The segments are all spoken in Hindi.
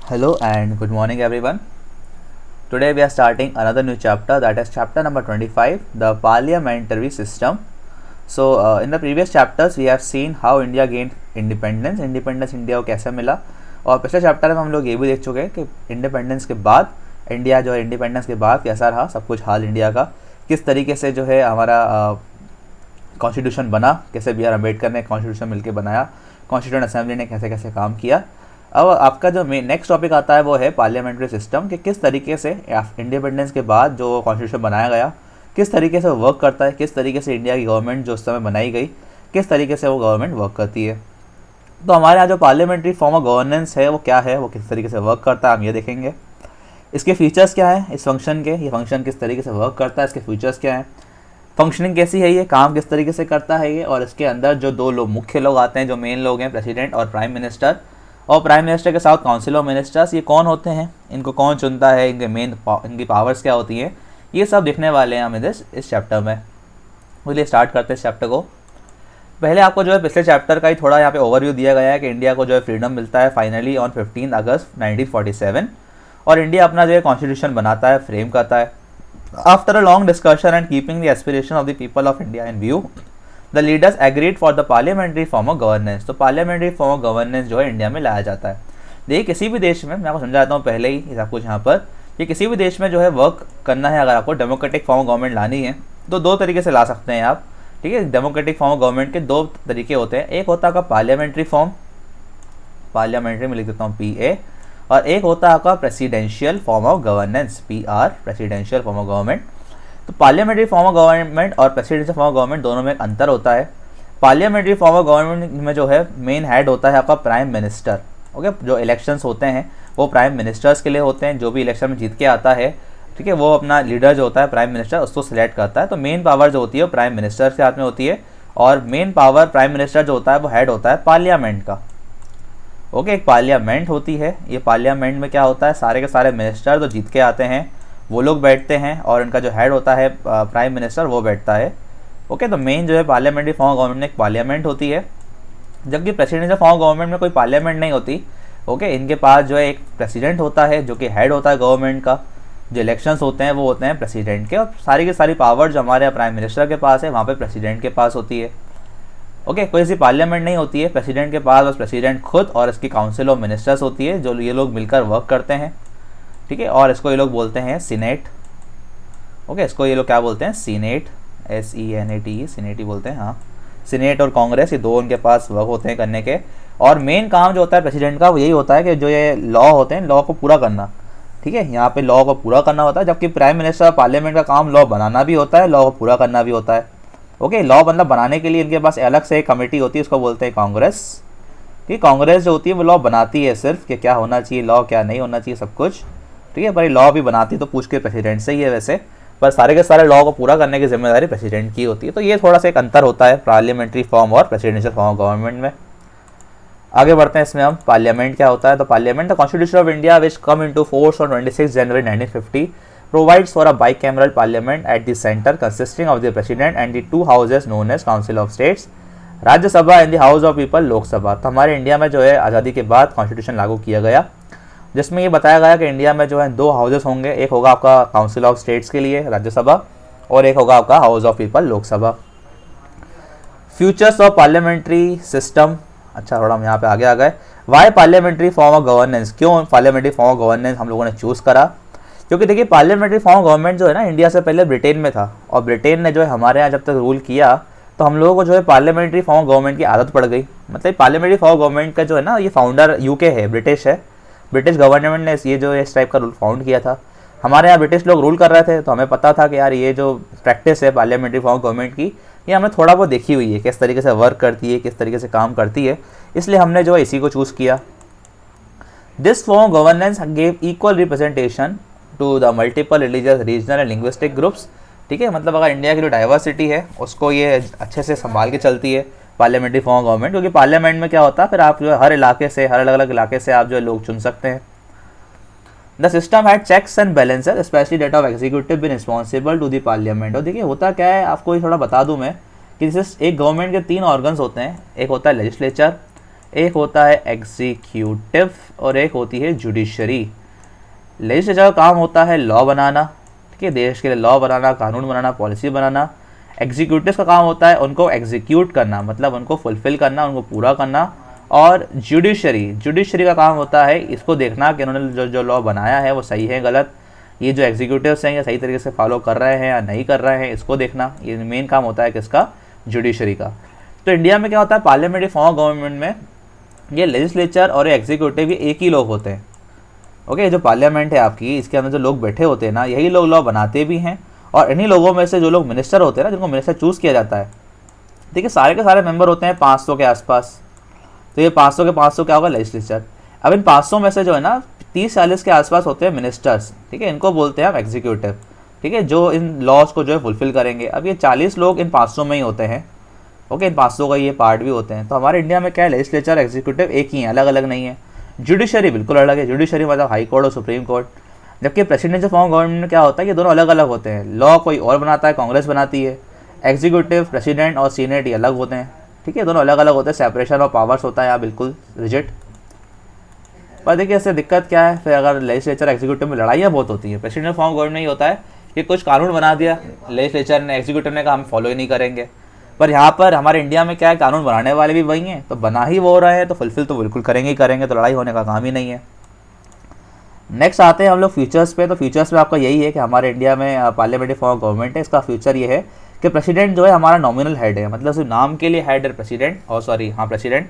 Hello and good morning everyone. Today we are starting another new chapter, that is chapter number 25, the parliamentary system. So in the previous chapters we have seen how India gained independence. Independence India को कैसे मिला, और पिछले चैप्टर में हम लोग ये भी देख चुके हैं कि इंडिपेंडेंस के बाद इंडिया जो है इंडिपेंडेंस के बाद कैसा रहा सब कुछ हाल इंडिया का, किस तरीके से जो है हमारा कॉन्स्टिट्यूशन बना, कैसे बी आर अम्बेडकर ने कॉन्स्टिट्यूशन मिलकर बनाया, कॉन्स्टिट्यूंट असेंबली ने कैसे कैसे काम किया। अब आपका जो नेक्स्ट टॉपिक आता है वो है पार्लियामेंट्री सिस्टम, कि किस तरीके से इंडिपेंडेंस के बाद जो कॉन्स्टिट्यूशन बनाया गया किस तरीके से वर्क करता है, किस तरीके से इंडिया की गवर्नमेंट जो उस समय बनाई गई किस तरीके से वो गवर्नमेंट वर्क करती है। तो हमारे यहाँ जो पार्लियामेंट्री फॉर्म ऑफ गवर्नेंस है वो क्या है, वो किस तरीके से वर्क करता है हम ये देखेंगे। इसके फीचर्स क्या है इस फंक्शन के, ये फंक्शन किस तरीके से वर्क करता है, इसके फीचर्स क्या हैं, फंक्शनिंग कैसी है, ये काम किस तरीके से करता है ये, और इसके अंदर जो दो लोग मुख्य लोग आते हैं, जो मेन लोग हैं प्रेसिडेंट और प्राइम मिनिस्टर, और प्राइम मिनिस्टर के साथ काउंसिल ऑफ मिनिस्टर्स, ये कौन होते हैं, इनको कौन चुनता है, इनके इनकी पावर्स क्या होती हैं, ये सब देखने वाले हैं हम इस चैप्टर में। चलिए स्टार्ट करते हैं इस चैप्टर को। पहले आपको जो है पिछले चैप्टर का ही थोड़ा यहाँ पे ओवरव्यू दिया गया है कि इंडिया को जो है फ्रीडम मिलता है फाइनली ऑन 15 अगस्त 1947, और इंडिया अपना जो है कॉन्स्टिट्यूशन बनाता है, फ्रेम करता है। After a long discussion and keeping the aspiration of the people of India in view, the leaders agreed for the parliamentary form of governance. तो पार्लियामेंट्री फॉर्म ऑफ गवर्नेंस जो है इंडिया में लाया जाता है। देखिए किसी भी देश में, मैं आपको समझाता हूँ पहले ही सब कुछ यहाँ पर, कि किसी भी देश में जो है वर्क करना है, अगर आपको डेमोक्रेटिक फॉर्म ऑफ गवर्नमेंट लानी है तो दो तरीके से ला सकते हैं आप। ठीक है, डेमोक्रेटिक फॉर्म ऑफ गवर्नमेंट के दो तरीके होते हैं, एक होता है आपका पार्लियामेंट्री फॉर्म, पार्लियामेंट्री में लिख देता हूँ PA, और एक होता है आपका presidential form of governance PR, presidential form of government. तो पार्लियामेंट्री फॉर्म ऑफ गवर्नमेंट और प्रेसिडेंशियल फॉर्म ऑफ गवर्नमेंट दोनों में एक अंतर होता है। पार्लियामेंट्री फॉर्म ऑफ गवर्नमेंट में जो है मेन हेड होता है आपका प्राइम मिनिस्टर। ओके, जो इलेक्शंस होते हैं वो प्राइम मिनिस्टर्स के लिए होते हैं, जो भी इलेक्शन में जीत के आता है, ठीक है, वो अपना लीडर जो होता है प्राइम मिनिस्टर उसको सिलेक्ट करता है। तो मेन पावर जो होती है वो प्राइम मिनिस्टर के हाथ में होती है, और मेन पावर प्राइम मिनिस्टर जो होता है वो हेड होता है पार्लियामेंट का। ओके, एक पार्लियामेंट होती है, ये पार्लियामेंट में क्या होता है, सारे के सारे मिनिस्टर जो जीत के आते हैं वो लोग बैठते हैं, और इनका जो हेड होता है प्राइम मिनिस्टर वो बैठता है। ओके, तो मेन जो है पार्लियामेंट्री फॉर्म ऑफ गवर्नमेंट में एक पार्लियामेंट होती है, जबकि प्रेसिडेंशियल फॉर्म ऑफ गवर्नमेंट में कोई पार्लियामेंट नहीं होती। ओके, इनके पास जो है एक प्रेसिडेंट होता है जो कि हेड होता है गवर्नमेंट का, जो इलेक्शंस होते हैं वो होते हैं प्रेसिडेंट के, और सारी की सारी पावर जो हमारे प्राइम मिनिस्टर के पास है वहाँ पे प्रेसिडेंट के पास होती है। ओके, कोई ऐसी पार्लियामेंट नहीं होती है प्रेसिडेंट के पास, बस प्रेसिडेंट खुद और इसकी काउंसिल ऑफ मिनिस्टर्स होती है, जो ये लोग मिलकर वर्क करते हैं। ठीक है, और इसको ये लोग बोलते हैं सीनेट। ओके, इसको ये लोग क्या बोलते हैं, सीनेट, SENAT, सीनेट ही बोलते हैं। हाँ, सीनेट और कांग्रेस ये दो उनके पास वर्क होते हैं करने के, और मेन काम जो होता है प्रेसिडेंट का वो यही होता है कि जो ये लॉ होते हैं लॉ को पूरा करना। ठीक है, यहाँ पे लॉ को पूरा करना होता है, जबकि प्राइम मिनिस्टर पार्लियामेंट का काम लॉ बनाना भी होता है, लॉ को पूरा करना भी होता है। ओके, लॉ मतलब बनाने के लिए इनके पास अलग से एक कमेटी होती है, उसको बोलते हैं कांग्रेस। ठीक, कांग्रेस जो होती है वो लॉ बनाती है सिर्फ कि क्या होना चाहिए लॉ, क्या नहीं होना चाहिए, सब कुछ। ठीक है, पर लॉ भी बनाती तो पूछ के प्रेसिडेंट से ही है वैसे, पर सारे के सारे लॉ को पूरा करने की जिम्मेदारी प्रेसिडेंट की होती है। तो ये थोड़ा सा एक अंतर होता है पार्लियामेंट्री फॉर्म और प्रेसिडेंशियल फॉर्म ऑफ गवर्नमेंट में। आगे बढ़ते हैं इसमें हम, पार्लियामेंट क्या होता है। तो parliament the constitution of India which come into force on 26 January 1950 provides for a bicameral parliament at the center consisting of the president and the two houses known as council of states, राज्य सभा and the house of people, लोक सभा। तो हमारे इंडिया में जो है आज़ादी के बाद कॉन्स्टिट्यूशन लागू किया गया, जिसमें ये बताया गया कि इंडिया में जो है दो हाउसेस होंगे, एक होगा आपका काउंसिल ऑफ स्टेट्स के लिए राज्यसभा, और एक होगा आपका house of people, Lok Sabha. Futures of parliamentary system, अच्छा थोड़ा हम यहाँ पे आगे आ गए। Why parliamentary form of governance, क्यों पार्लियामेंट्री फॉर्म ऑफ गवर्नेंस हम लोगों ने चूज़ करा, क्योंकि देखिए पार्लियामेंट्री फॉर्म ऑफ गवर्नमेंट जो है ना इंडिया से पहले ब्रिटेन में था, और ब्रिटेन ने जो है हमारे यहाँ जब तक रूल किया तो हम लोगों को जो है पार्लियामेंट्री फॉर्म ऑफ गवर्नमेंट की आदत पड़ गई। मतलब पार्लियामेंट्री फॉर्म ऑफ गवर्नमेंट का जो है ना ये फाउंडर UK है, ब्रिटिश है, ब्रिटिश गवर्नमेंट ने ये जो इस टाइप का रूल फाउंड किया था। हमारे यहाँ ब्रिटिश लोग रूल कर रहे थे, तो हमें पता था कि यार ये जो प्रैक्टिस है पार्लियामेंट्री फॉर्म ऑफ गवर्नमेंट की, ये हमने थोड़ा बहुत देखी हुई है, किस तरीके से वर्क करती है, किस तरीके से काम करती है, इसलिए हमने जो है इसी को चूज़ किया। This form of governance gave equal representation to the multiple religious, regional and linguistic groups. ठीक है, मतलब अगर इंडिया की जो डाइवर्सिटी है उसको ये अच्छे से संभाल के चलती है पार्लियामेंट्री फॉर्म ऑफ गवर्नमेंट, क्योंकि पार्लियामेंट में क्या होता है फिर आप जो है हर इलाके से, हर अलग अलग इलाके से आप जो है लोग चुन सकते हैं। The system had checks and balances specially that of executive being responsible to the parliament. और देखिए होता क्या है, आपको ये थोड़ा बता दूं मैं कि जैसे एक गवर्नमेंट के 3 ऑर्गन्स होते हैं, एक होता है लेजिस्लेचर, एक होता है एग्जीक्यूटिव और एक होती है जुडिशरी। लेजिस्लेचर का काम होता है लॉ बनाना, ठीक है, देश के लिए लॉ बनाना, कानून बनाना, पॉलिसी बनाना। एग्जीक्यूटिव का काम होता है उनको एग्जीक्यूट करना, मतलब उनको फुलफिल करना, उनको पूरा करना। और जुडिशरी का काम होता है इसको देखना कि उन्होंने जो लॉ बनाया है वो सही है गलत, ये जो एग्जीक्यूटिव्स हैं ये सही तरीके से फॉलो कर रहे हैं या नहीं कर रहे हैं, इसको देखना। ये मेन काम होता है किसका? जुडिशरी का। तो इंडिया में क्या होता है, पार्लियामेंट्री फॉर्म ऑफ गवर्नमेंट में ये लेजिस्लेचर और एग्जीक्यूटिव ये एक ही लोग होते हैं। ओके, जो पार्लियामेंट है आपकी, इसके अंदर जो लोग बैठे होते हैं ना, यही लोग लॉ बनाते भी हैं। और इन्हीं लोगों में से जो लोग मिनिस्टर होते हैं ना, जिनको मिनिस्टर चूज़ किया जाता है, ठीक है, सारे के सारे मेंबर होते हैं 500 के आसपास। तो ये 500 के 500 क्या होगा? लेजिस्लेचर। अब इन 500 में से जो है ना 30-40 के आसपास होते हैं मिनिस्टर्स, ठीक है, इनको बोलते हैं हम एग्जीक्यूटिव, ठीक है, जो इन लॉज को जो है फुलफिल करेंगे। अब ये 40 लोग इन 500 में ही होते हैं। ओके, इन 500 का ये पार्ट भी होते हैं। तो हमारे इंडिया में क्या है, लेजिस्लेचर एग्जीक्यूटिव एक ही है, अलग अलग नहीं है। जुडिशरी बिल्कुल अलग है। जुडिशरी मतलब हाई कोर्ट और सुप्रीम कोर्ट। जबकि प्रेसिडेंशियल फॉर्म ऑफ गवर्नमेंट में क्या होता है, ये दोनों अलग अलग होते हैं। लॉ कोई और बनाता है, कांग्रेस बनाती है। एग्जीक्यूटिव, प्रेसिडेंट और सीनेट ये अलग होते हैं, ठीक है, दोनों अलग अलग होते हैं। सेपरेशन ऑफ पावर्स होता है यहाँ बिल्कुल रिजिड। पर देखिए इससे दिक्कत क्या है, फिर अगर लेजिस्लेचर एग्जीक्यूटिव में लड़ाइयाँ बहुत होती हैं। प्रेसिडेंशियल फॉर्म ऑफ गवर्नमेंट में ही होता है कि कुछ कानून बना दिया लेजिस्लेचर ने, एग्जीक्यूटिव ने कहा हम फॉलो ही नहीं करेंगे। पर यहाँ पर हमारे इंडिया में क्या है, कानून बनाने वाले भी वही हैं, तो बना ही वो रहे हैं, तो फुलफिल तो बिल्कुल करेंगे ही करेंगे, तो लड़ाई होने का काम ही नहीं है। नेक्स्ट आते हैं हम लोग फ्यूचर्स पे। तो फ्यूचर्स में आपका यही है कि हमारे इंडिया में पार्लियामेंट्री फॉर्म ऑफ गवर्नमेंट है, इसका फ्यूचर ये है कि प्रेसिडेंट जो है हमारा नॉमिनल हेड है, मतलब सिर्फ नाम के लिए हेड है प्रेसिडेंट, और सॉरी हाँ president,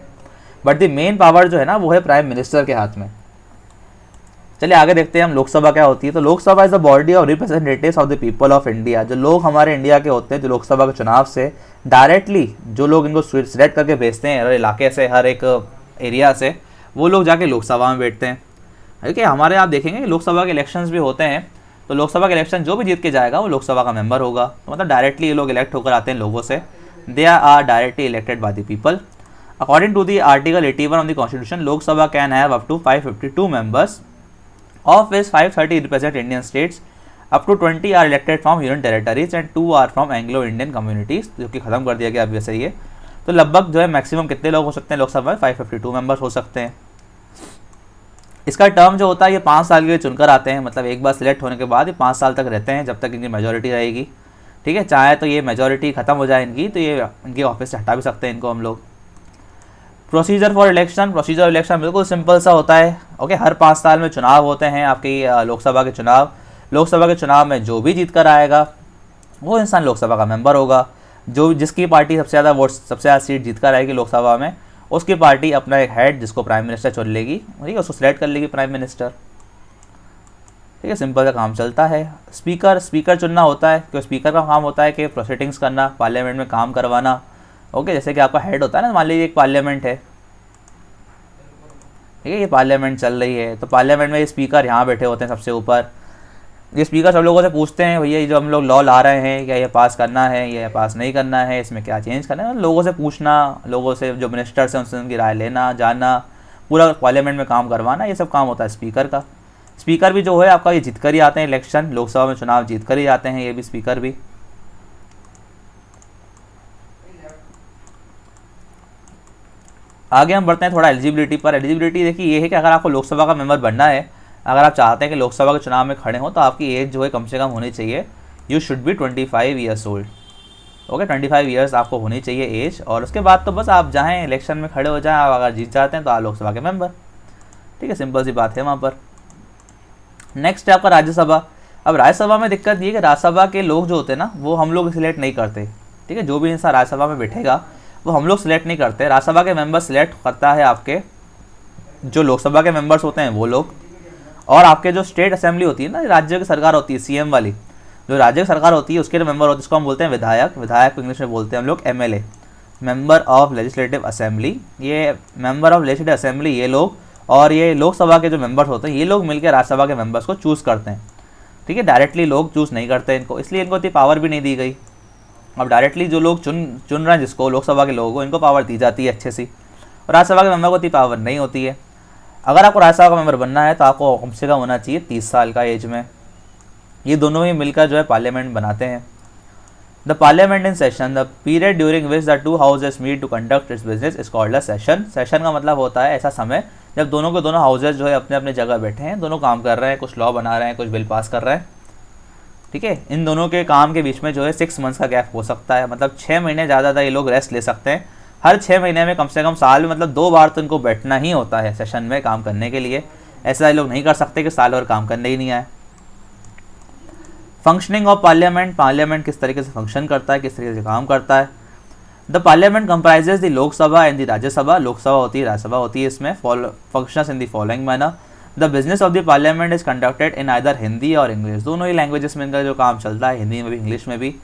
but the main power जो है ना वो है प्राइम मिनिस्टर के हाथ में। चलिए आगे देखते हैं हम लोकसभा क्या होती है। तो Lok Sabha is the body of representatives of the people of India. जो लोग हमारे इंडिया के होते हैं, जो लोकसभा के चुनाव से डायरेक्टली जो लोग इनको सिलेक्ट करके भेजते हैं हर इलाके से, हर एक एरिया से, वो लोग जाके लोकसभा में बैठते हैं। ठीक है, हमारे आप देखेंगे कि लोकसभा के इलेक्शंस भी होते हैं, तो लोकसभा के इलेक्शन जो भी जीत के जाएगा वो लोकसभा का मेंबर होगा। तो मतलब डायरेक्टली ये लोग इलेक्ट होकर आते हैं लोगों से। They are directly elected by the people. According to the article 81 of the constitution, Lok Sabha can have up to 552 members, of which 530 represent Indian states, up to 20 are elected from union territories and 2 are from Anglo-Indian communities, जो कि ख़त्म कर दिया गया अब वैसे ही है। तो लगभग जो है मैक्सिमम कितने लोग हो सकते हैं लोकसभा में? 552 मेंबर्स हो सकते हैं। इसका टर्म जो होता है ये 5 साल के लिए चुनकर आते हैं, मतलब एक बार सिलेक्ट होने के बाद ये 5 साल तक रहते हैं जब तक इनकी मेजोरिटी रहेगी। ठीक है, चाहे तो ये मेजोरिटी ख़त्म हो जाए इनकी, तो ये इनकी ऑफिस से हटा भी सकते हैं इनको हम लोग। Procedure for election, procedure election बिल्कुल सिंपल सा होता है। ओके, हर 5 साल में चुनाव होते हैं आपकी लोकसभा के चुनाव। लोकसभा के चुनाव में जो भी जीत कर आएगा वो इंसान लोकसभा का मेंबर होगा। जो जिसकी पार्टी सबसे ज़्यादा वोट, सबसे ज़्यादा सीट जीत कर आएगी लोकसभा में, उसकी पार्टी अपना एक हेड जिसको प्राइम मिनिस्टर चुन लेगी, ठीक है, उसको सिलेक्ट कर लेगी प्राइम मिनिस्टर। ठीक है, सिंपल सा काम चलता है। स्पीकर चुनना होता है, क्योंकि स्पीकर का काम होता है कि प्रोसीडिंग्स करना, पार्लियामेंट में काम करवाना। ओके, जैसे कि आपका हेड होता है ना, मान लीजिए एक पार्लियामेंट है, ठीक है, ये पार्लियामेंट चल रही है, तो पार्लियामेंट में ये स्पीकर यहाँ बैठे होते हैं सबसे ऊपर। ये स्पीकर सब लोगों से पूछते हैं भैया ये जो हम लोग लॉ ला रहे हैं, क्या ये पास करना है, ये पास नहीं करना है, इसमें क्या चेंज करना है, लोगों से पूछना, लोगों से जो मिनिस्टर्स हैं उनसे उनकी राय लेना, जानना, पूरा पार्लियामेंट में काम करवाना, ये सब काम होता है स्पीकर का। स्पीकर भी जो है आपका ये जीत कर ही आते हैं इलेक्शन, लोकसभा में चुनाव जीत कर ही आते हैं ये भी स्पीकर भी। आगे हम बढ़ते हैं थोड़ा एलिजिबिलिटी पर। एलिजिबिलिटी देखिए ये है कि अगर आपको लोकसभा का मेंबर बनना है, अगर आप चाहते हैं कि लोकसभा के चुनाव में खड़े हों, तो आपकी एज जो है कम से कम होनी चाहिए, you should be 25 years old. Okay, 25 years आपको होनी चाहिए एज, और उसके बाद तो बस आप जाएँ इलेक्शन में खड़े हो जाएँ, आप अगर जीत जाते हैं तो आप लोकसभा के मेंबर। ठीक है, सिंपल सी बात है वहाँ पर। नेक्स्ट है आपका राज्यसभा। अब राज्यसभा में दिक्कत ये है कि राज्यसभा के लोग जो होते हैं ना वो हम लोग सिलेक्ट नहीं करते। ठीक है, जो भी इंसान राज्यसभा में बैठेगा वो हम लोग सिलेक्ट नहीं करते, राज्यसभा के मेंबर सिलेक्ट करता है आपके जो लोकसभा के मेंबर्स होते हैं वो लोग। और आपके जो स्टेट असेंबली होती है ना, राज्य की सरकार होती है सीएम वाली, जो राज्य की सरकार होती है उसके जो मेंबर होते हैं जिसको हम बोलते हैं विधायक। विधायक को इंग्लिश में बोलते हैं हम लोग MLA, member of legislative assembly. ये मेंबर ऑफ लेजिस्लेटिव असेंबली ये लोग, और ये लोकसभा के जो मेंबर्स होते हैं ये लोग मिलकर राज्यसभा के मेंबर्स को चूज़ करते हैं। ठीक है, डायरेक्टली लोग चूज़ नहीं करते इनको, इसलिए इनको इतनी पावर भी नहीं दी गई। अब डायरेक्टली जो लोग चुन रहे हैं जिसको, लोकसभा के लोगों को, इनको पावर दी जाती है अच्छे सी, और राज्यसभा के मेंबर को इतनी पावर नहीं होती है। अगर आपको राज्यसभा का मेंबर बनना है तो आपको कम से कम होना चाहिए 30 साल का एज में। ये दोनों ही मिलकर जो है पार्लियामेंट बनाते हैं। The parliament in session, the period during which the two houses meet to conduct its business is called a session. Session का मतलब होता है ऐसा समय जब दोनों के दोनों हाउसेस जो है अपने अपने जगह बैठे हैं, दोनों काम कर रहे हैं, कुछ लॉ बना रहे हैं, कुछ बिल पास कर रहे हैं, ठीक है। इन दोनों के काम के बीच में जो है 6 मंथ्स का गैप हो सकता है, मतलब 6 महीने ज़्यादा ये लोग रेस्ट ले सकते हैं। हर 6 महीने में कम से कम साल में मतलब 2 बार तो इनको बैठना ही होता है सेशन में काम करने के लिए। ऐसा ये लोग नहीं कर सकते कि साल भर काम करने ही नहीं आए। फंक्शनिंग ऑफ पार्लियामेंट, पार्लियामेंट किस तरीके से फंक्शन करता है, किस तरीके से काम करता है। The parliament comprises the Lok Sabha and the Rajya Sabha, Lok Sabha होती है, राज्यसभा होती है। इसमें functions in the following manner, the business of the parliament is conducted in either Hindi और इंग्लिश, दोनों ही लैंग्वेजेस में इनका जो काम चलता है, हिंदी में भी इंग्लिश में भी।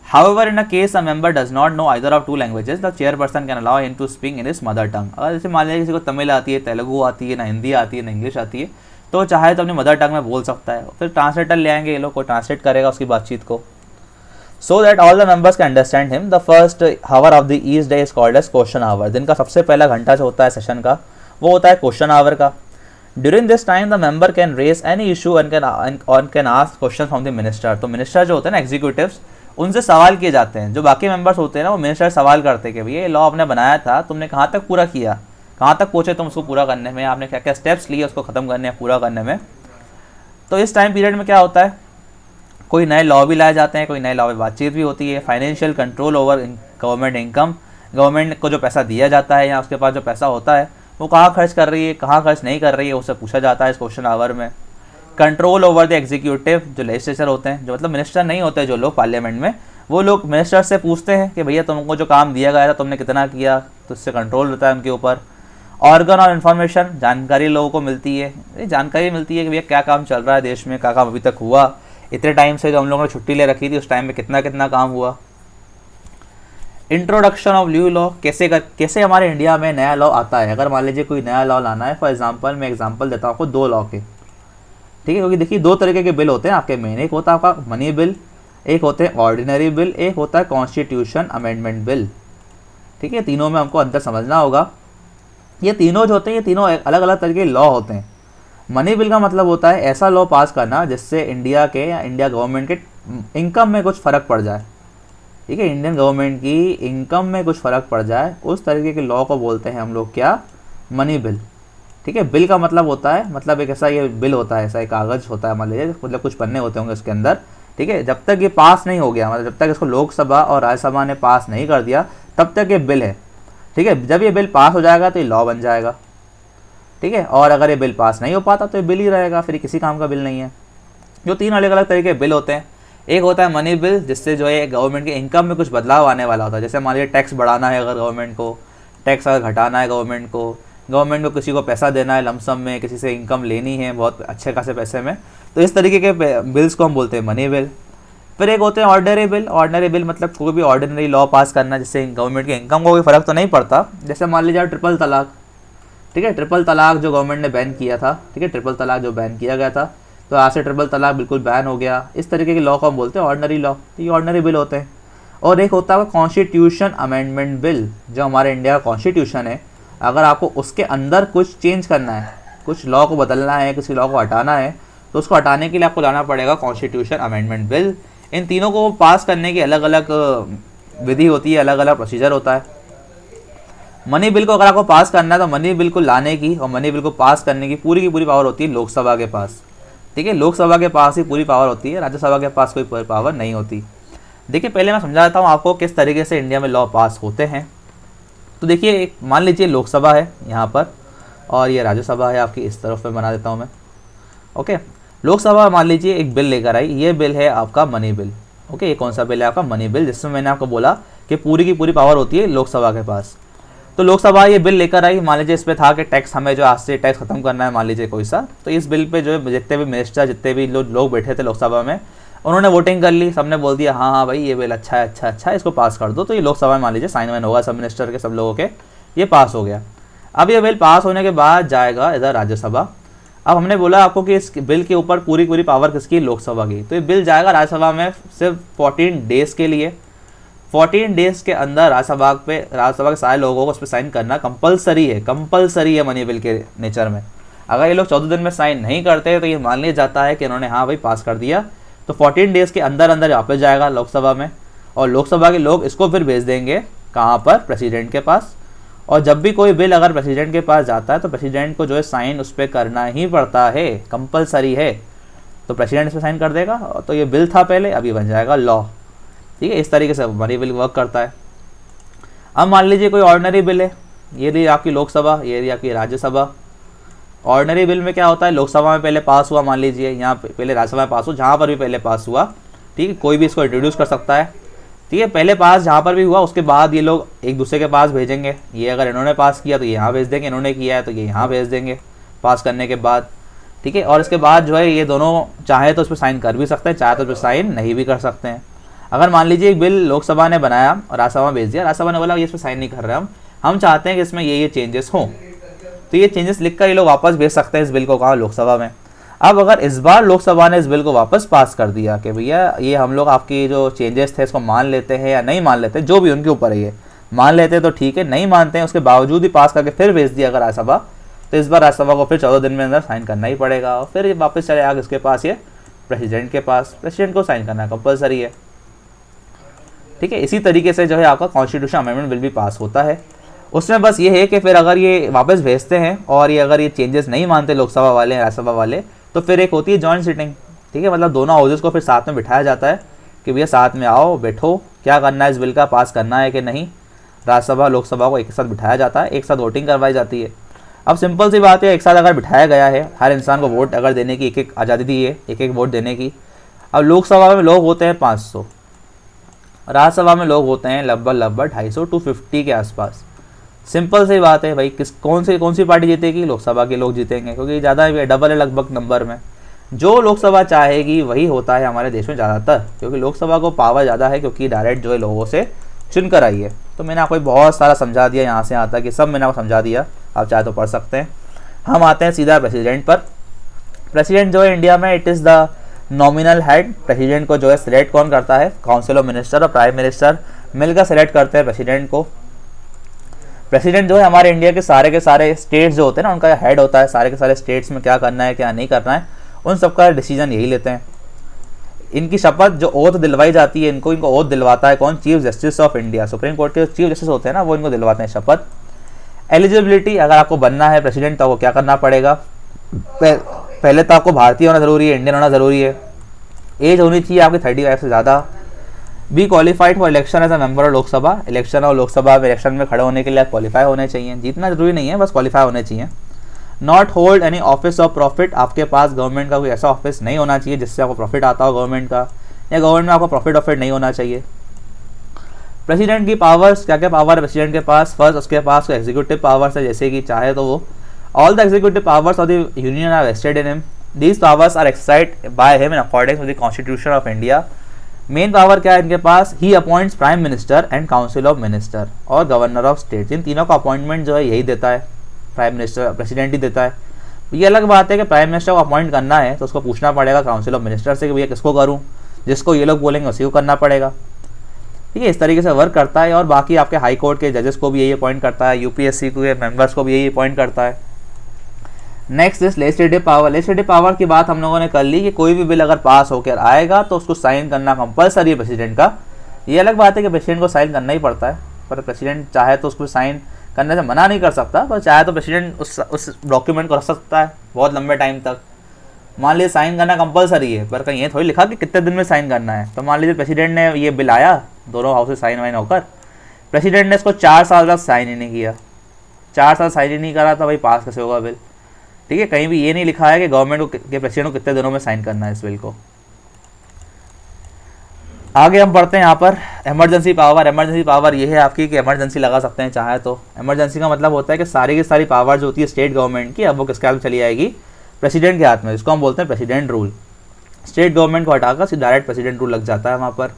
However, in a case a member does not know either of two languages, the chairperson can allow him to speak in his mother tongue। अगर जैसे मान लीजिए किसी को तमिल आती है, तेलुगु आती है, ना हिंदी आती है, ना इंग्लिश आती है, तो चाहे तो अपनी मदर टंग में बोल सकता है। फिर ट्रांसलेटर ले आएंगे ये लोग, को ट्रांसलेट करेगा उसकी बातचीत को, so that all the members can understand him. The first hour of the each day is called as question hour. दिन का सबसे पहला घंटा जो होता है सेशन का, वो होता है क्वेश्चन आवर का। During this time the member can raise any issue and can ask question from the minister. तो मिनिस्टर जो होते हैं ना, एग्जीक्यूटिव्स, उनसे सवाल किए जाते हैं। जो बाकी मेंबर्स होते हैं ना, वो मिनिस्टर सवाल करते हैं कि भैया ये लॉ आपने बनाया था, तुमने कहाँ तक पूरा किया, कहाँ तक पहुँचे तुम उसको पूरा करने में, आपने क्या क्या स्टेप्स लिए उसको ख़त्म करने, पूरा करने में। तो इस टाइम पीरियड में क्या होता है, कोई नए लॉ भी लाए जाते हैं, कोई नए लॉ पे बातचीत भी होती है। Financial control over government income, government को जो पैसा दिया जाता है या उसके पास जो पैसा होता है वो कहाँ खर्च कर रही है, कहाँ खर्च नहीं कर रही है, उससे पूछा जाता है इस क्वेश्चन आवर में। कंट्रोल ओवर द एग्जीक्यूटिव, जो लेजिस्लेचर होते हैं, जो मतलब मिनिस्टर नहीं होते जो लोग पार्लियामेंट में, वो लोग मिनिस्टर से पूछते हैं कि भैया तुमको जो काम दिया गया था तुमने कितना किया, तो इससे कंट्रोल होता है उनके ऊपर। ऑर्गन और इन्फॉर्मेशन, जानकारी लोगों को मिलती है, जानकारी मिलती है कि भैया क्या काम चल रहा है देश में, क्या काम अभी तक हुआ, इतने टाइम से जो हम लोगों ने छुट्टी ले रखी थी उस टाइम में कितना कितना काम हुआ। इंट्रोडक्शन ऑफ न्यू लॉ, कैसे हमारे इंडिया में नया लॉ आता है। अगर मान लीजिए कोई नया लॉ लाना है, फॉर एग्जांपल मैं एग्जांपल देता हूँ आपको 2 लॉ के, ठीक है, क्योंकि देखिए 2 तरीके के बिल होते हैं आपके मेन, एक होता है आपका मनी बिल, एक होते हैं ऑर्डिनरी बिल, एक होता है कॉन्स्टिट्यूशन अमेंडमेंट बिल, ठीक है। तीनों में हमको अंतर समझना होगा। ये तीनों जो होते हैं, ये तीनों अलग अलग तरीके के लॉ होते हैं। मनी बिल का मतलब होता है ऐसा लॉ पास करना जिससे इंडिया के या इंडिया गवर्नमेंट के इनकम में कुछ फ़र्क पड़ जाए, ठीक है, इंडियन गवर्नमेंट की इनकम में कुछ फ़र्क पड़ जाए, उस तरीके के लॉ को बोलते हैं हम लोग क्या, मनी बिल, ठीक है। बिल का मतलब होता है, मतलब एक ऐसा ये बिल होता है, ऐसा एक कागज़ होता है, मान लीजिए मतलब कुछ पन्ने होते होंगे उसके अंदर, ठीक है। जब तक ये पास नहीं हो गया, मतलब जब तक इसको लोकसभा और राज्यसभा ने पास नहीं कर दिया तब तक ये बिल है, ठीक है। जब ये बिल पास हो जाएगा तो ये लॉ बन जाएगा, ठीक है। और अगर ये बिल पास नहीं हो पाता तो ये बिल ही रहेगा, फिर किसी काम का बिल नहीं है। जो 3 अलग अलग तरीके के बिल होते हैं, एक होता है मनी बिल, जिससे जो है गवर्नमेंट के इनकम में कुछ बदलाव आने वाला होता है। जैसे मान लीजिए टैक्स बढ़ाना है, अगर गवर्नमेंट को टैक्स अगर घटाना है, गवर्नमेंट को किसी को पैसा देना है लमसम में, किसी से इनकम लेनी है बहुत अच्छे खासे पैसे में, तो इस तरीके के बिल्स को हम बोलते हैं मनी बिल। फिर एक होते हैं ऑर्डिनरी बिल। ऑर्डिनरी बिल मतलब कोई भी ऑर्डिनरी लॉ पास करना जिससे गवर्नमेंट के इनकम को कोई फ़र्क तो नहीं पड़ता। जैसे मान लीजिए ट्रिपल तलाक, ठीक है, ट्रिपल तलाक जो गवर्नमेंट ने बैन किया था, ठीक है, ट्रिपल तलाक जो बैन किया गया था, तो आज से ट्रिपल तलाक बिल्कुल बैन हो गया। इस तरीके के लॉ को हम बोलते हैं ऑर्डिनरी लॉ, तो ये ऑर्डिनरी बिल होते हैं। और एक होता है कॉन्स्टिट्यूशन अमेंडमेंट बिल, जो हमारे इंडिया का कॉन्स्टिट्यूशन है, अगर आपको उसके अंदर कुछ चेंज करना है, कुछ लॉ को बदलना है, किसी लॉ को हटाना है, तो उसको हटाने के लिए आपको जाना पड़ेगा कॉन्स्टिट्यूशन अमेंडमेंट बिल। इन तीनों को पास करने की अलग अलग विधि होती है, अलग अलग प्रोसीजर होता है। मनी बिल को अगर आपको पास करना है तो मनी बिल को लाने की और मनी बिल को पास करने की पूरी पावर होती है लोकसभा के पास, ठीक है। लोकसभा के पास ही पूरी पावर होती है, राज्यसभा के पास कोई पावर नहीं होती। देखिए पहले मैं समझा देता हूँ आपको किस तरीके से इंडिया में लॉ पास होते हैं। तो देखिए मान लीजिए लोकसभा है यहाँ पर और ये राज्यसभा है आपकी इस तरफ पे बना देता हूँ मैं, ओके। लोकसभा मान लीजिए एक बिल लेकर आई, ये बिल है आपका मनी बिल, ओके। ये कौन सा बिल है आपका मनी बिल, जिसमें मैंने आपको बोला कि पूरी की पूरी पावर होती है लोकसभा के पास। तो लोकसभा ये बिल लेकर आई, मान लीजिए इस पर था कि टैक्स हमें जो आज से टैक्स खत्म करना है मान लीजिए कोई सा, तो इस बिल पे जो है जितने भी मिनिस्टर जितने भी लोग बैठे थे लोकसभा में उन्होंने वोटिंग कर ली, सबने बोल दिया हाँ भाई ये बिल अच्छा है, अच्छा इसको पास कर दो। तो ये लोकसभा में मान लीजिए साइन वाइन होगा सब मिनिस्टर के, सब लोगों के, ये पास हो गया। अब ये बिल पास होने के बाद जाएगा इधर राज्यसभा। अब हमने बोला आपको कि इस बिल के ऊपर पूरी पावर किसकी, लोकसभा की। तो ये बिल जाएगा राज्यसभा में सिर्फ 14 डेज़ के लिए। 14 डेज़ के अंदर राज्यसभा के सारे लोगों को उस पर साइन करना कंपलसरी है मनी बिल के नेचर में। अगर ये लोग 14 दिन में साइन नहीं करते तो ये मान लिया जाता है कि इन्होंने हाँ भाई पास कर दिया। तो 14 डेज़ के अंदर वापस जाएगा लोकसभा में और लोकसभा के लोग इसको फिर भेज देंगे कहाँ पर, प्रेसिडेंट के पास। और जब भी कोई बिल अगर प्रेसिडेंट के पास जाता है तो प्रेसिडेंट को जो है साइन उस पर करना ही पड़ता है, कंपलसरी है। तो प्रेसिडेंट इस पर साइन कर देगा, तो ये बिल था पहले, अभी बन जाएगा लॉ। ठीक है, इस तरीके से मनी बिल वर्क करता है। अब मान लीजिए कोई ऑर्डिनरी बिल है, ये रही आपकी लोकसभा, ये रही आपकी राज्यसभा। ऑर्डिनरी बिल में क्या होता है, लोकसभा में पहले पास हुआ, मान लीजिए यहाँ पहले राज्यसभा में पास हुआ, जहाँ पर भी पहले पास हुआ, ठीक है, कोई भी इसको इंट्रोड्यूस कर सकता है। ठीक है, पहले पास जहाँ पर भी हुआ उसके बाद ये लोग एक दूसरे के पास भेजेंगे। ये अगर इन्होंने पास किया तो ये यहाँ भेज देंगे, इन्होंने किया है तो ये यहाँ भेज देंगे पास करने के बाद। ठीक है, और इसके बाद जो है ये दोनों चाहे तो उस पर साइन कर भी सकते हैं, चाहे तो उस पर साइन नहीं भी कर सकते हैं। अगर मान लीजिए एक बिल लोकसभा ने बनाया और राज्यसभा में भेज दिया, राज्यसभा ने बोला ये इस पर साइन नहीं कर रहे हम चाहते हैं कि इसमें ये चेंजेस हों, तो ये चेंजेस लिखकर ये लोग वापस भेज सकते हैं इस बिल को कहाँ, लोकसभा में। अब अगर इस बार लोकसभा ने इस बिल को वापस पास कर दिया कि भैया ये हम लोग आपकी जो चेंजेस थे इसको मान लेते हैं या नहीं मान लेते, जो भी उनके ऊपर है, ये मान लेते हैं तो ठीक है, नहीं मानते हैं उसके बावजूद ही पास करके फिर भेज दिया अगर राज्यसभा, तो इस बार राज्यसभा को फिर 14 दिन में अंदर साइन करना ही पड़ेगा। और फिर ये वापस चले आगे इसके पास, ये प्रेसिडेंट के पास, प्रेसिडेंट को साइन करना कंपलसरी है। ठीक है, इसी तरीके से जो है आपका कॉन्स्टिट्यूशन अमेंडमेंट बिल भी पास होता है। उसमें बस ये है कि फिर अगर ये वापस भेजते हैं और ये अगर ये चेंजेस नहीं मानते लोकसभा वाले राज्यसभा वाले, तो फिर एक होती है जॉइंट सिटिंग। ठीक है, मतलब दोनों हाउसेस को फिर साथ में बिठाया जाता है कि भैया साथ में आओ, बैठो, क्या करना है, इस बिल का पास करना है कि नहीं। राज्यसभा लोकसभा को एक साथ बिठाया जाता है, एक साथ वोटिंग करवाई जाती है। अब सिंपल सी बात है, एक साथ अगर बिठाया गया है, हर इंसान को वोट अगर देने की एक आज़ादी दी है, एक वोट देने की। अब लोकसभा में लोग होते हैं 500, राज्यसभा में लोग होते हैं लगभग 250 to 50 के आसपास। सिंपल सी बात है भाई, कौन सी पार्टी जीतेगी, लोकसभा के लोग जीतेंगे, क्योंकि ज़्यादा डबल है लगभग नंबर में। जो लोकसभा चाहेगी वही होता है हमारे देश में ज़्यादातर, क्योंकि लोकसभा को पावर ज़्यादा है, क्योंकि डायरेक्ट जो है लोगों से चुनकर आई है। तो मैंने आपको बहुत सारा समझा दिया, यहाँ से आता कि सब मैंने आपको समझा दिया, आप चाहे तो पढ़ सकते हैं। हम आते हैं सीधा प्रेसिडेंट पर। प्रेसिडेंट जो है इंडिया में it is the nominal head. President को जो है सिलेक्ट कौन करता है, काउंसिल ऑफ मिनिस्टर और प्राइम मिनिस्टर मिलकर सेलेक्ट करते हैं प्रेसिडेंट को। प्रेसिडेंट जो है हमारे इंडिया के सारे स्टेट्स जो होते हैं ना, उनका हेड होता है। सारे के सारे स्टेट्स में क्या करना है क्या नहीं करना है, उन सबका डिसीजन यही लेते हैं। इनकी शपथ जो ओथ दिलवाई जाती है, इनको ओथ दिलवाता है कौन, chief justice of India. Supreme court के चीफ जस्टिस होते हैं ना, वो इनको दिलवाते हैं शपथ। एलिजिबिलिटी, अगर आपको बनना है प्रेसिडेंट तो आपको क्या करना पड़ेगा, पहले तो आपको भारतीय होना ज़रूरी है, इंडियन होना ज़रूरी है। एज होनी चाहिए आपकी 35 से ज़्यादा। Be qualified for election as a member of Lok Sabha. Election और लोकसभा में इलेक्शन में खड़े होने के लिए आप क्वालिफाई होने चाहिए, जीतना जरूरी नहीं है, बस क्वालिफाई होने चाहिए। Not hold any office of profit, आपके पास गवर्नमेंट का कोई ऐसा ऑफिस नहीं होना चाहिए जिससे आपको प्रॉफिट आता हो गवर्नमेंट का, या गवर्नमेंट में आपको प्रॉफिट नहीं होना चाहिए। प्रेसिडेंट की पावर्स, क्या क्या पावर है प्रेसिडेंट के पास। फर्स्ट, उसके पास एग्जीक्यूटिव पावर्स है, जैसे कि चाहे तो वो all the executive powers of the union are vested in him. These powers are exercised by him in according with the constitution of India. Main power क्या है इनके पास, he appoints prime minister and council of minister और गवर्नर ऑफ स्टेट। इन तीनों का अपॉइंटमेंट जो है यही देता है, प्राइम मिनिस्टर, प्रेसिडेंट ही देता है। ये अलग बात है कि प्राइम मिनिस्टर को अपॉइंट करना है तो उसको पूछना पड़ेगा काउंसिल ऑफ मिनिस्टर से कि भैया किसको करूं, जिसको ये लोग बोलेंगे उसी को करना पड़ेगा। ठीक है, इस तरीके से वर्क करता है। और बाकी आपके हाई कोर्ट के जजेस को भी यही अपॉइंट करता है, यूपीएससी के मेंबर्स को भी यही अपॉइंट करता है। Next is legislative power. Legislative power की बात हम लोगों ने कर ली कि कोई भी बिल अगर पास होकर आएगा तो उसको साइन करना कंपलसरी है प्रेसिडेंट का। ये अलग बात है कि प्रेसिडेंट को साइन करना ही पड़ता है, पर प्रेसिडेंट चाहे तो उसको साइन करने से मना नहीं कर सकता, पर चाहे तो प्रेसिडेंट उस डॉक्यूमेंट को रख सकता है बहुत लंबे टाइम तक। मान लीजिए साइन करना कंपलसरी है, पर कहीं ये थोड़ी लिखा कि कितने दिन में साइन करना है। तो मान लीजिए प्रेसिडेंट ने ये बिल आया, दोनों हाउस से साइन वाइन होकर, प्रेसिडेंट ने इसको 4 साल तक साइन ही नहीं किया, 4 साल साइन ही नहीं करा, तो भाई पास कैसे होगा बिल। ठीक है, कहीं भी ये नहीं लिखा है कि गवर्नमेंट को के प्रेसिडेंट को कितने दिनों में साइन करना है इस बिल को। आगे हम पढ़ते हैं यहाँ पर इमरजेंसी पावर। इमरजेंसी पावर ये है आपकी कि इमरजेंसी लगा सकते हैं चाहे तो। इमरजेंसी का मतलब होता है कि सारी की सारी पावर जो होती है स्टेट गवर्नमेंट की, अब वो किसके हाथ में चली आएगी, प्रेसिडेंट के हाथ में, जिसको हम बोलते हैं प्रेसिडेंट रूल। स्टेट गवर्नमेंट को हटाकर डायरेक्ट प्रेसिडेंट रूल लग जाता है वहाँ पर।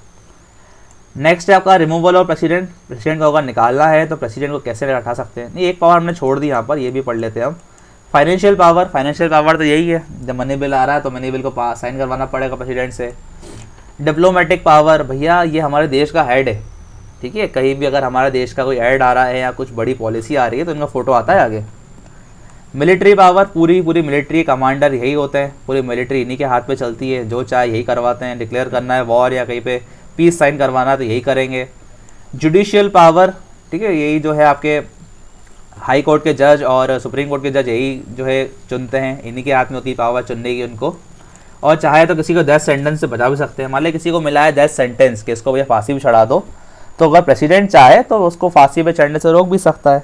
नेक्स्ट है आपका रिमूवल ऑफ प्रेसिडेंट। प्रेसिडेंट को अगर निकालना है तो प्रेसिडेंट को कैसे हटा सकते हैं, नहीं एक पावर हमने छोड़ दी यहाँ पर, ये भी पढ़ लेते हैं हम। Financial power. फाइनेंशियल पावर तो यही है, जब मनी बिल आ रहा है तो मनी बिल को साइन करवाना पड़ेगा प्रेसिडेंट से। डिप्लोमेटिक पावर, भैया ये हमारे देश का हेड है, ठीक है, कहीं भी अगर हमारे देश का कोई ऐड आ रहा है या कुछ बड़ी पॉलिसी आ रही है तो इनका फ़ोटो आता है आगे। मिलिट्री पावर, पूरी मिलिट्री कमांडर यही होते हैं, पूरी मिलिट्री इन्हीं के हाथ पे चलती है, जो चाहे यही करवाते हैं। डिक्लेयर करना है वॉर या कहीं पे पीस साइन करवाना तो यही करेंगे। जुडिशियल पावर, ठीक है, यही जो है आपके हाई कोर्ट के जज और सुप्रीम कोर्ट के जज यही जो है चुनते हैं, इन्हीं के हाथ में होती है पावर चुनने की उनको। और चाहे तो किसी को डेथ सेंटेंस से बचा भी सकते हैं। मान लिया किसी को मिला है डेथ सेंटेंस कि इसको भैया फांसी भी चढ़ा दो, तो अगर प्रेसिडेंट चाहे तो उसको फांसी पे चढ़ने से रोक भी सकता है।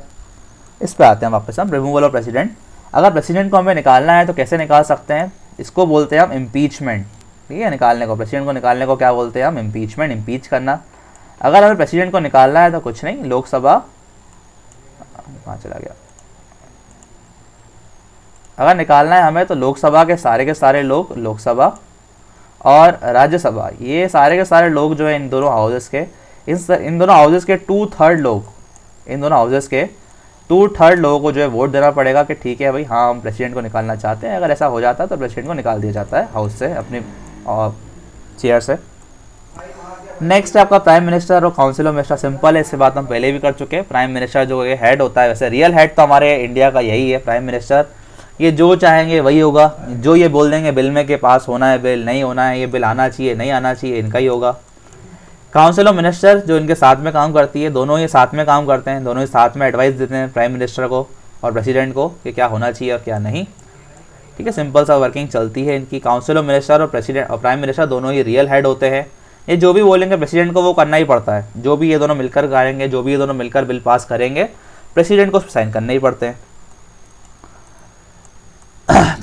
इस पे आते हैं वापस हम, रिमूवल ऑफ प्रेसिडेंट। अगर प्रेसिडेंट को हमें निकालना है तो कैसे निकाल सकते हैं, इसको बोलते हैं हम इम्पीचमेंट, ठीक है। निकालने को, प्रेसिडेंट को निकालने को क्या बोलते हैं हम, इम्पीचमेंट, इम्पीच करना। अगर हमें प्रेसिडेंट को निकालना है तो कुछ नहीं, लोकसभा, कहाँ चला गया, अगर निकालना है हमें तो लोकसभा के सारे लोग, लोकसभा और राज्यसभा, ये सारे के सारे लोग जो है इन दोनों हाउसेस के, इन दोनों हाउसेस के 2/3 लोग, इन दोनों हाउसेस के 2/3 लोगों को जो है वोट देना पड़ेगा कि ठीक है भाई हाँ हम प्रेसिडेंट को निकालना चाहते हैं। अगर ऐसा हो जाता है तो प्रेसिडेंट को निकाल दिया जाता है हाउस से, अपनी चेयर से। नेक्स्ट है आपका प्राइम मिनिस्टर और काउंसिल ऑफ मिनिस्टर। सिंपल है, इससे बात हम पहले भी कर चुके हैं। प्राइम मिनिस्टर जो है हेड होता है, वैसे रियल हेड तो हमारे इंडिया का यही है प्राइम मिनिस्टर। ये जो चाहेंगे वही होगा, जो ये बोल देंगे बिल में के पास होना है, बिल नहीं होना है, ये बिल आना चाहिए नहीं आना चाहिए, इनका ही होगा। काउंसिल ऑफ मिनिस्टर जो इनके साथ में काम करती है, दोनों ये साथ में काम करते हैं, दोनों ही साथ में एडवाइस देते हैं प्राइम मिनिस्टर को और प्रेसिडेंट को कि क्या होना चाहिए और क्या नहीं, ठीक है। सिंपल सा वर्किंग चलती है इनकी। काउंसिल ऑफ मिनिस्टर और प्रेसिडेंट और प्राइम मिनिस्टर दोनों ही रियल हेड होते हैं। ये जो भी बोलेंगे प्रेसिडेंट को वो करना ही पड़ता है, जो भी ये दोनों मिलकर करेंगे, जो भी ये दोनों मिलकर बिल पास करेंगे, प्रेसिडेंट को साइन करने ही पड़ते हैं।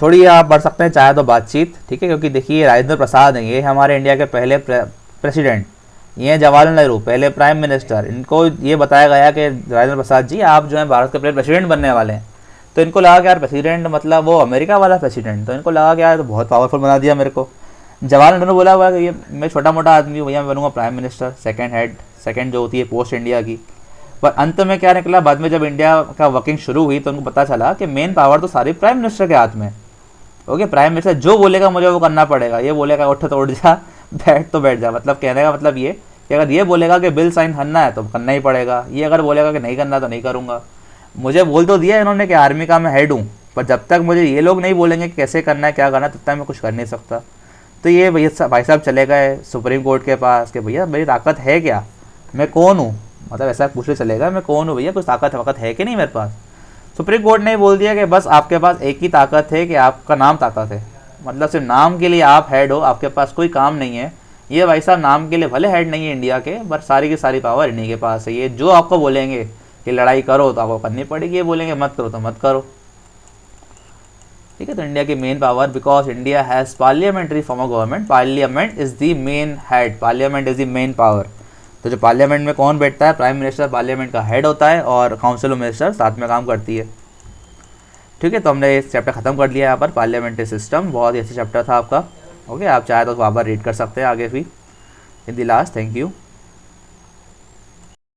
थोड़ी आप बढ़ सकते हैं चाहे तो बातचीत, ठीक है, क्योंकि देखिए राजेंद्र प्रसाद हैं, ये हमारे इंडिया के पहले प्रेसिडेंट, ये हैं जवाहरलाल नेहरू पहले प्राइम मिनिस्टर। इनको ये बताया गया कि राजेंद्र प्रसाद जी आप जो है भारत के पहले प्रेसिडेंट बनने वाले हैं। तो इनको लगा कि यार प्रेसिडेंट मतलब वो अमेरिका वाला प्रेसिडेंट, तो इनको लगा कि यार तो बहुत पावरफुल बना दिया मेरे को। जवाहरलाल नेहरू बोला हुआ कि ये मैं छोटा मोटा आदमी हूँ भैया, मैं बनूंगा prime minister, second head, second जो होती है पोस्ट इंडिया की। पर अंत में क्या निकला, बाद में जब इंडिया का वर्किंग शुरू हुई तो उनको पता चला कि मेन पावर तो सारी प्राइम मिनिस्टर के हाथ में। ओके, प्राइम मिनिस्टर जो बोलेगा मुझे वो करना पड़ेगा। ये बोलेगा उठ तो उठ जा, बैठ तो बैठ जा, मतलब कहने का मतलब ये कि अगर ये बोलेगा कि बिल साइन करना है तो करना ही पड़ेगा, ये अगर बोलेगा कि नहीं करना तो नहीं करूँगा। मुझे बोल तो दिया इन्होंने कि आर्मी का मैं हेड हूँ, पर जब तक मुझे ये लोग नहीं बोलेंगे कि कैसे करना है क्या करना है तब तक मैं कुछ कर नहीं सकता। तो ये भैया भाई साहब चले गए सुप्रीम कोर्ट के पास कि भैया मेरी ताकत है क्या, मैं कौन हूँ, मतलब ऐसा पूछने चलेगा मैं कौन हूँ भैया, कुछ ताकत वक़्त है कि नहीं मेरे पास। सुप्रीम कोर्ट ने बोल दिया कि बस आपके पास एक ही ताकत है कि आपका नाम ताकत है, मतलब सिर्फ नाम के लिए आप हेड हो, आपके पास कोई काम नहीं है। ये भाई साहब नाम के लिए भले हेड नहीं है इंडिया के, पर सारी की सारी पावर इन्हीं के पास है। ये जो आपको बोलेंगे कि लड़ाई करो तो आपको करनी पड़ेगी, ये बोलेंगे मत करो तो मत करो, ठीक है। तो इंडिया की main power, because India has parliamentary form of government, parliament is the main head, parliament is the main power. तो जो पार्लियामेंट में कौन बैठता है, प्राइम मिनिस्टर पार्लियामेंट का हेड होता है और काउंसिल ऑफ मिनिस्टर साथ में काम करती है, ठीक है। तो हमने इस चैप्टर ख़त्म कर लिया यहाँ पर, पार्लियामेंट्री सिस्टम, बहुत ही अच्छा चैप्टर था आपका। ओके, आप चाहे तो बार रीड कर सकते हैं आगे भी in the last. Thank you.